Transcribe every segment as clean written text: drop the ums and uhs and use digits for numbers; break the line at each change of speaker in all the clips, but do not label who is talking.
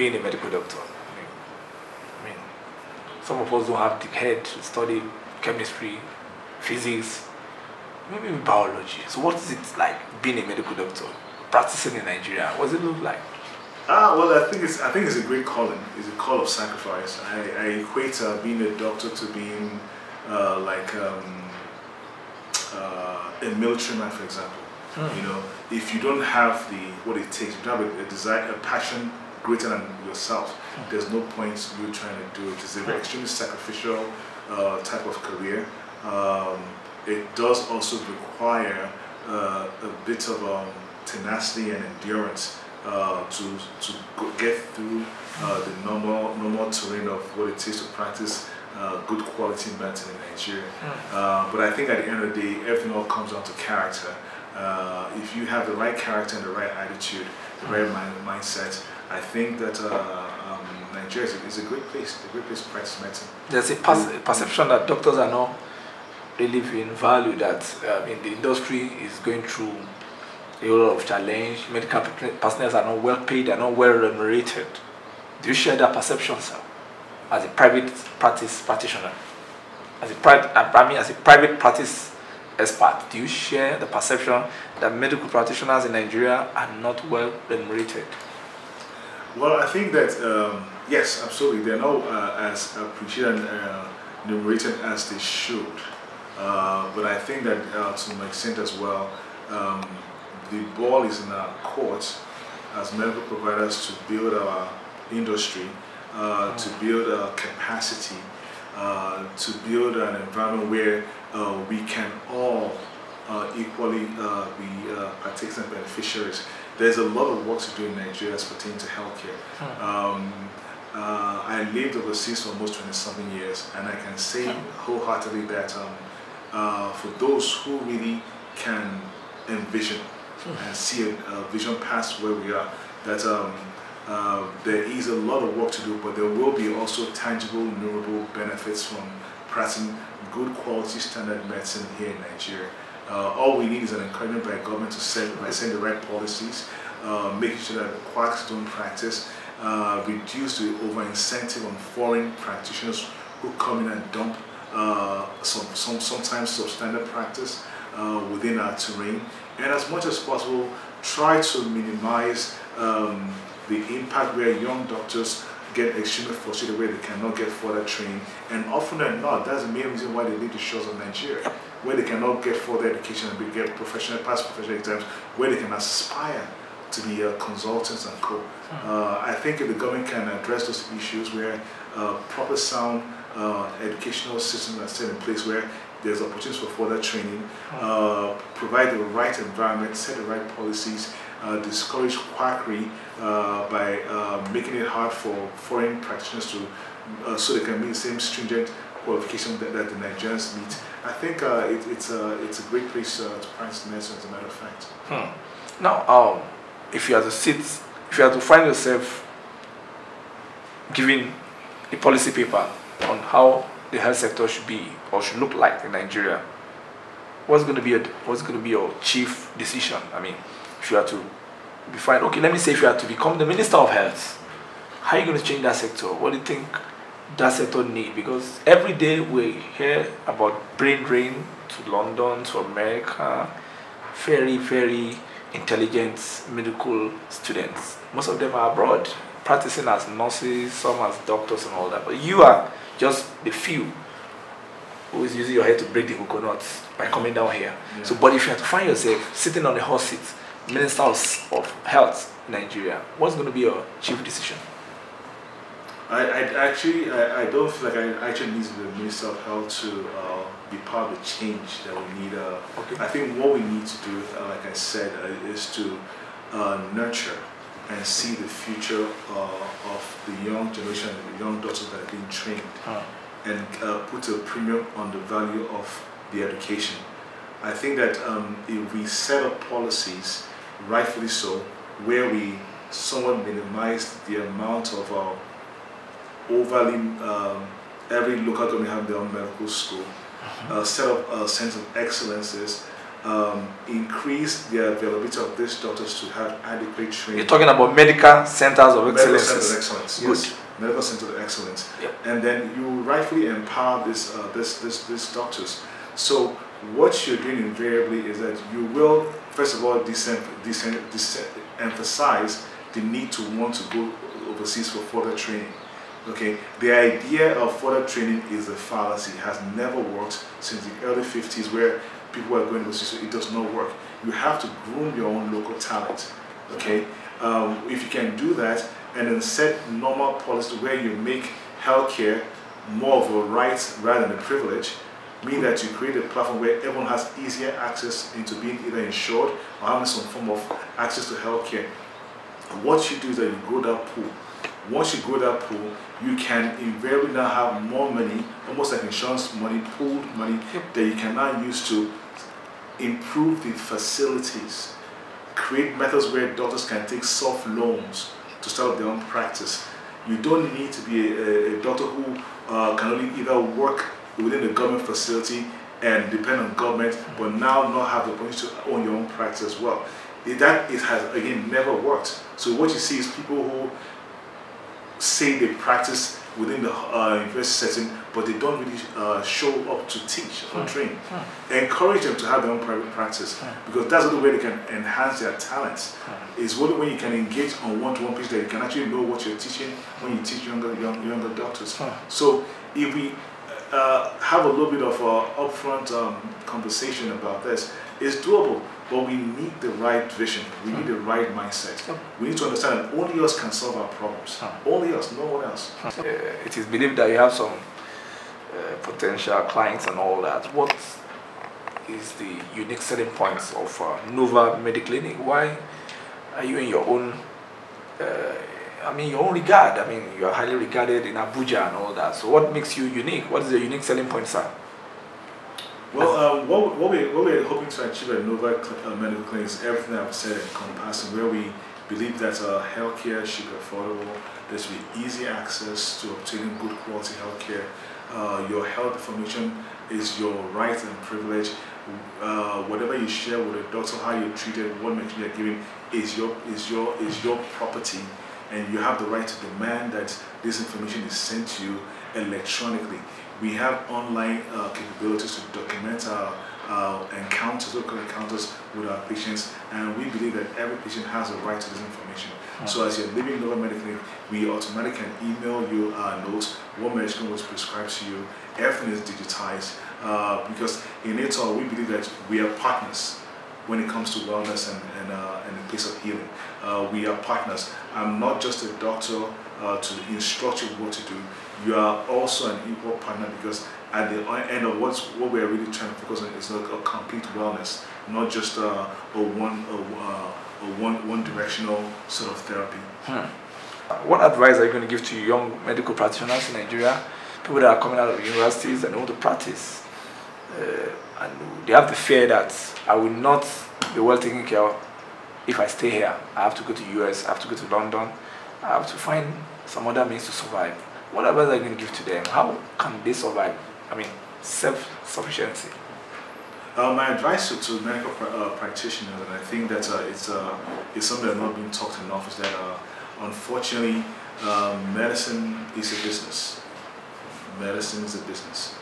being a medical doctor? I mean, some of us don't have the head to study chemistry, physics, maybe biology. So what is it like being a medical doctor, practicing in Nigeria? What does it look like?
Well, I think it's a great calling. It's a call of sacrifice. I equate being a doctor to being like a military man, for example. You know, if you don't have what it takes, if you don't have a desire, a passion greater than yourself, there's no point you trying to do it. It's an extremely sacrificial type of career. It does also require a bit of tenacity and endurance to get through the normal terrain of what it takes to practice good quality medicine in Nigeria. But I think at the end of the day, everything all comes down to character. If you have the right character and the right attitude, the right mindset, I think that Nigeria is a great place to practice medicine.
There's a perception that doctors are not really being valued, that the industry is going through a lot of challenge. Medical personnel are not well paid, are not well remunerated. Do you share that perception, sir, as a private practice practitioner? As a private practice expert, do you share the perception that medical practitioners in Nigeria are not well remunerated?
Well, I think that yes, absolutely, they're not as appreciated and remunerated as they should. But I think that to an extent as well, the ball is in our court as medical providers to build our industry, to build our capacity, to build an environment where we can all equally be partakers and beneficiaries. There's a lot of work to do in Nigeria as pertaining to healthcare. I lived overseas for almost 20-something years, and I can say wholeheartedly that for those who really can envision and see a vision past where we are, that there is a lot of work to do, but there will be also tangible, numerable benefits from practicing good quality standard medicine here in Nigeria. All we need is an encouragement by government to set the right policies, making sure that the quacks don't practice, reduce the over-incentive on foreign practitioners who come in and dump sometimes substandard practice within our terrain, and as much as possible try to minimize the impact where young doctors get extremely frustrated where they cannot get further training, and often than not, that's the main reason why they leave the shores of Nigeria, where they cannot get further education and get pass professional exams, where they can aspire to be consultants and co. I think if the government can address those issues where proper sound educational systems are set in place where there's opportunities for further training, provide the right environment, set the right policies, discourage quackery by making it hard for foreign practitioners to so they can meet the same stringent qualification that the Nigerians meet. I think it's a great place to practice medicine, as a matter of fact.
Now, if you have to find yourself giving a policy paper on how the health sector should be or should look like in Nigeria, what's going to be your chief decision? I mean, if you have to define, okay, let me say if you have to become the Minister of Health, how are you going to change that sector? What do you think that sector needs? Because every day we hear about brain drain to London, to America, very, very intelligent medical students. Most of them are abroad, practicing as nurses, some as doctors and all that. But you are just the few who is using your head to break the coconuts by coming down here. Yeah. So, but if you have to find yourself sitting on the hot seat, Minister of Health in Nigeria, what's going to be your chief decision?
I don't feel like I actually need the Minister of Health to be part of the change that we need. I think what we need to do, like I said, is to nurture and see the future of the young generation, the young doctors that are being trained, and put a premium on the value of the education. I think that if we set up policies, rightfully so, where we somewhat minimize the amount of overly, every local government have their own medical school, set up a sense of excellences, increase the availability of these doctors to have adequate training.
You're talking about medical centers of
Medical
excellence.
centers of excellence, yes. Medical centers of excellence.
Yep.
And then you rightfully empower these doctors. So what you're doing invariably is that you will, first of all, emphasize the need to want to go overseas for further training. Okay, the idea of further training is a fallacy. It has never worked since the early 50s, where people are going overseas, so it does not work. You have to groom your own local talent. Okay, if you can do that and then set normal policy where you make healthcare more of a right rather than a privilege, mean that you create a platform where everyone has easier access into being either insured or having some form of access to healthcare. What you do is that you grow that pool. Once you grow that pool, you can invariably now have more money, almost like insurance money, pooled money, that you can now use to improve the facilities, create methods where doctors can take soft loans to start up their own practice. You don't need to be a doctor who can only either work within the government facility and depend on government, but now not have the opportunity to own your own practice as well. That has, again, never worked. So what you see is people who say they practice within the university setting, but they don't really show up to teach or train. Encourage them to have their own private practice, because that's the way they can enhance their talents. It's only when you can engage on one-to-one basis that you can actually know what you're teaching when you teach younger doctors. So if we have a little bit of upfront conversation about this, it's doable, but we need the right vision. We need the right mindset. We need to understand that only us can solve our problems. Only us, no one else.
It is believed that you have some potential clients and all that. What is the unique selling points of Nova MEDI-CLINIC? Why are you in your own, your own regard? I mean, you are highly regarded in Abuja and all that. So what makes you unique? What is the unique selling point, sir?
Well, what we're hoping to achieve at Nova Medical Clinic is everything I've said encompassing, where we believe that healthcare should be affordable, there should be easy access to obtaining good quality healthcare. Your health information is your right and privilege. Whatever you share with a doctor, how you're treated, what medication you're given is your property, and you have the right to demand that this information is sent to you electronically. We have online capabilities to document our encounters, local encounters with our patients, and we believe that every patient has a right to this information. So as you're living Nova Medical Clinic, we automatically can email you notes, what medication was prescribed to you. Everything is digitized because in it all, we believe that we are partners when it comes to wellness and the place of healing. We are partners. I'm not just a doctor to instruct you what to do. You are also an equal partner, because at the end of what we're really trying to focus on is a complete wellness, not just a one-directional sort of therapy.
What advice are you going to give to young medical practitioners in Nigeria, people that are coming out of universities and want to practice, and they have the fear that I will not be well taken care of if I stay here? I have to go to US, I have to go to London, I have to find some other means to survive. What advice are you going to give to them? How can they survive? I mean, self-sufficiency.
My advice to medical practitioners, and I think that it's something that's not being talked enough, is that unfortunately medicine is a business. Medicine is a business.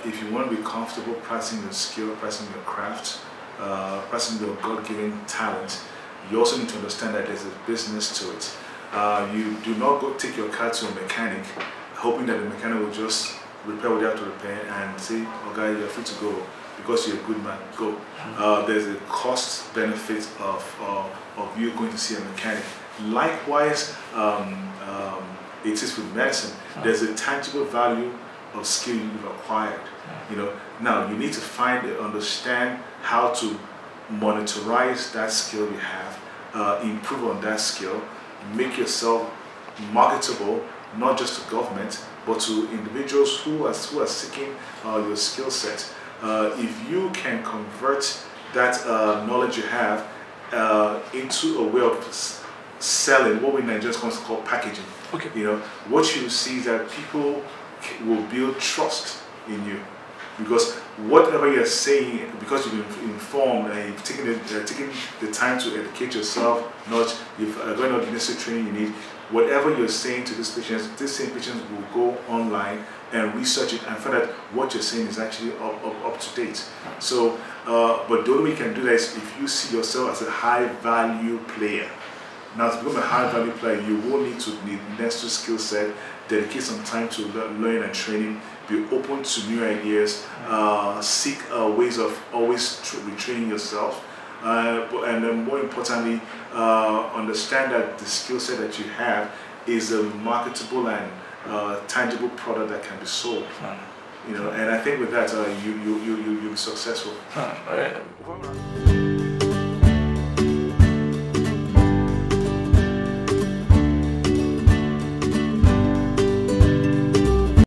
If you want to be comfortable practicing your skill, practicing your craft, practicing your God-given talent, you also need to understand that there's a business to it. You do not go take your car to a mechanic hoping that the mechanic will just repair what you have to repair and say, okay, you're free to go because you're a good man, go. There's a cost benefit of you going to see a mechanic. Likewise, it is with medicine. There's a tangible value of skill you've acquired. Now you need to find and understand how to monetize that skill you have, improve on that skill, make yourself marketable, not just to government, but to individuals who are seeking your skill set. If you can convert that knowledge you have into a way of selling, what we Nigerians call packaging.
Okay.
What you see is that people will build trust in you. because whatever you're saying, because you've been informed and you've taken the time to educate yourself, you've going on the necessary training you need, whatever you're saying to these same patients will go online and research it and find out what you're saying is actually up to date. So, but the only way you can do that is if you see yourself as a high value player. Now, to become a high value player, you will need necessary skill set, dedicate some time to learning and training, be open to new ideas, seek ways of always retraining yourself, and then more importantly, understand that the skill set that you have is a marketable and tangible product that can be sold. You know, and I think with that, you'll be successful.